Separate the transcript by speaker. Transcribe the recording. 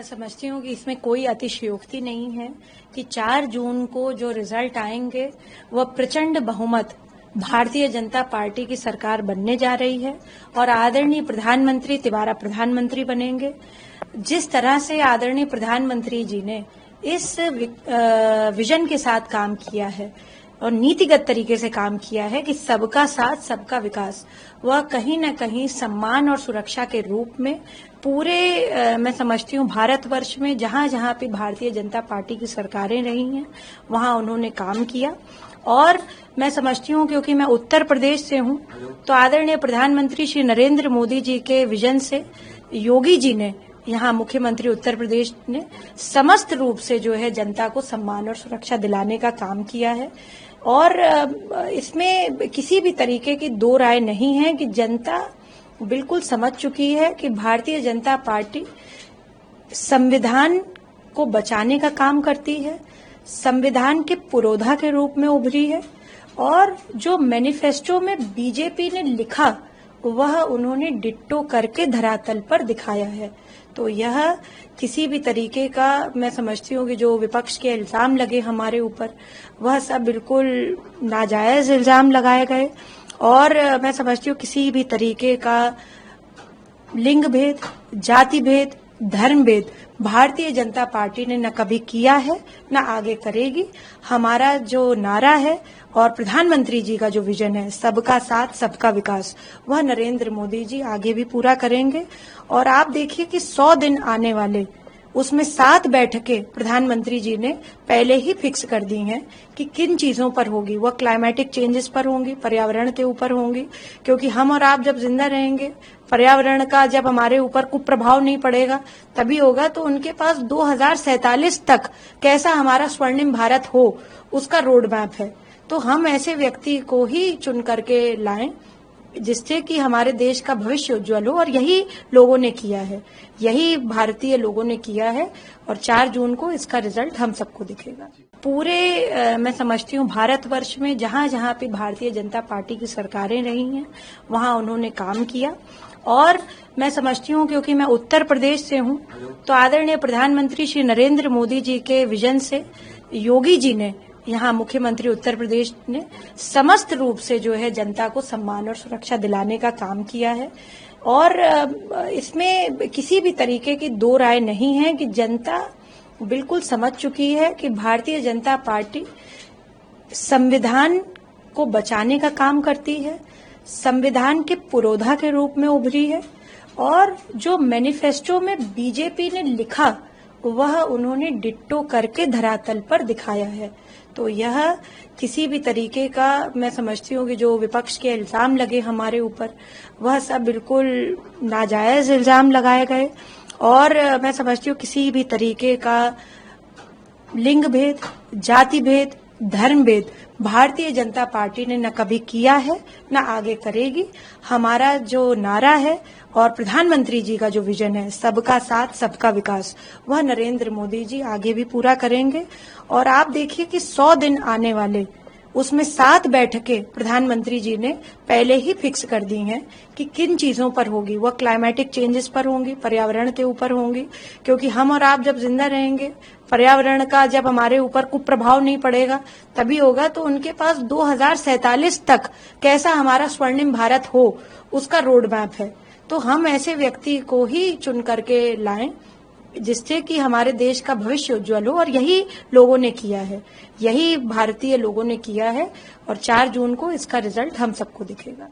Speaker 1: समझती हूँ कि इसमें कोई अतिशयोक्ति नहीं है कि 4 जून को जो रिजल्ट आएंगे वह प्रचंड बहुमत भारतीय जनता पार्टी की सरकार बनने जा रही है और आदरणीय प्रधानमंत्री तिबारा प्रधानमंत्री बनेंगे। जिस तरह से आदरणीय प्रधानमंत्री जी ने इस विजन के साथ काम किया है और नीतिगत तरीके से काम किया है कि सबका साथ सबका विकास, वह कहीं न कहीं सम्मान और सुरक्षा के रूप में पूरे मैं समझती हूँ भारतवर्ष में जहां जहां पे भारतीय जनता पार्टी की सरकारें रही हैं वहां उन्होंने काम किया। और मैं समझती हूँ क्योंकि मैं उत्तर प्रदेश से हूँ तो आदरणीय प्रधानमंत्री श्री नरेंद्र मोदी जी के विजन से योगी जी ने, यहाँ मुख्यमंत्री उत्तर प्रदेश ने समस्त रूप से जो है जनता को सम्मान और सुरक्षा दिलाने का काम किया है। और इसमें किसी भी तरीके की दो राय नहीं है कि जनता बिल्कुल समझ चुकी है कि भारतीय जनता पार्टी संविधान को बचाने का काम करती है, संविधान के पुरोधा के रूप में उभरी है और जो मैनिफेस्टो में बीजेपी ने लिखा वह उन्होंने डिट्टो करके धरातल पर दिखाया है। तो यह किसी भी तरीके का, मैं समझती हूँ कि जो विपक्ष के इल्जाम लगे हमारे ऊपर वह सब बिल्कुल नाजायज इल्जाम लगाए गए और मैं समझती हूँ किसी भी तरीके का लिंग भेद, जाति भेद, धर्म भेद भारतीय जनता पार्टी ने न कभी किया है न आगे करेगी। हमारा जो नारा है और प्रधानमंत्री जी का जो विजन है सबका साथ सबका विकास, वह नरेंद्र मोदी जी आगे भी पूरा करेंगे। और आप देखिए कि 100 दिन आने वाले, उसमें 7 बैठकें प्रधानमंत्री जी ने पहले ही फिक्स कर दी हैं कि किन चीजों पर होगी। वह क्लाइमेटिक चेंजेस पर होंगी, पर्यावरण के ऊपर होंगी, क्योंकि हम और आप जब जिंदा रहेंगे, पर्यावरण का जब हमारे ऊपर कुप्रभाव नहीं पड़ेगा तभी होगा। तो उनके पास 2047 तक कैसा हमारा स्वर्णिम भारत हो उसका रोड मैप है। तो हम ऐसे व्यक्ति को ही चुन करके लाएं जिससे कि हमारे देश का भविष्य उज्जवल हो और यही लोगों ने किया है, यही भारतीय लोगों ने किया है और 4 जून को इसका रिजल्ट हम सबको दिखेगा। पूरे मैं समझती हूँ भारतवर्ष में जहां जहां पे भारतीय जनता पार्टी की सरकारें रही हैं वहां उन्होंने काम किया। और मैं समझती हूँ क्योंकि मैं उत्तर प्रदेश से हूँ तो आदरणीय प्रधानमंत्री श्री नरेंद्र मोदी जी के विजन से योगी जी ने, यहाँ मुख्यमंत्री उत्तर प्रदेश ने समस्त रूप से जो है जनता को सम्मान और सुरक्षा दिलाने का काम किया है। और इसमें किसी भी तरीके की दो राय नहीं है कि जनता बिल्कुल समझ चुकी है कि भारतीय जनता पार्टी संविधान को बचाने का काम करती है, संविधान के पुरोधा के रूप में उभरी है और जो मैनिफेस्टो में बीजेपी ने लिखा वह उन्होंने डिट्टो करके धरातल पर दिखाया है। तो यह किसी भी तरीके का, मैं समझती हूँ कि जो विपक्ष के इल्जाम लगे हमारे ऊपर वह सब बिल्कुल नाजायज इल्जाम लगाए गए और मैं समझती हूँ किसी भी तरीके का लिंग भेद, जाति भेद, धर्म भेद भारतीय जनता पार्टी ने न कभी किया है न आगे करेगी। हमारा जो नारा है और प्रधानमंत्री जी का जो विजन है सबका साथ सबका विकास, वह नरेंद्र मोदी जी आगे भी पूरा करेंगे। और आप देखिए कि 100 दिन आने वाले, उसमें 7 बैठकें प्रधानमंत्री जी ने पहले ही फिक्स कर दी हैं कि किन चीजों पर होगी। वह क्लाइमेटिक चेंजेस पर होंगी, पर्यावरण के ऊपर होंगी, क्योंकि हम और आप जब जिंदा रहेंगे, पर्यावरण का जब हमारे ऊपर कुप्रभाव नहीं पड़ेगा तभी होगा। तो उनके पास 2047 तक कैसा हमारा स्वर्णिम भारत हो उसका रोड मैप है। तो हम ऐसे व्यक्ति को ही चुन करके लाएं जिससे कि हमारे देश का भविष्य उज्जवल हो और यही लोगों ने किया है, यही भारतीय लोगों ने किया है और 4 जून को इसका रिजल्ट हम सबको दिखेगा।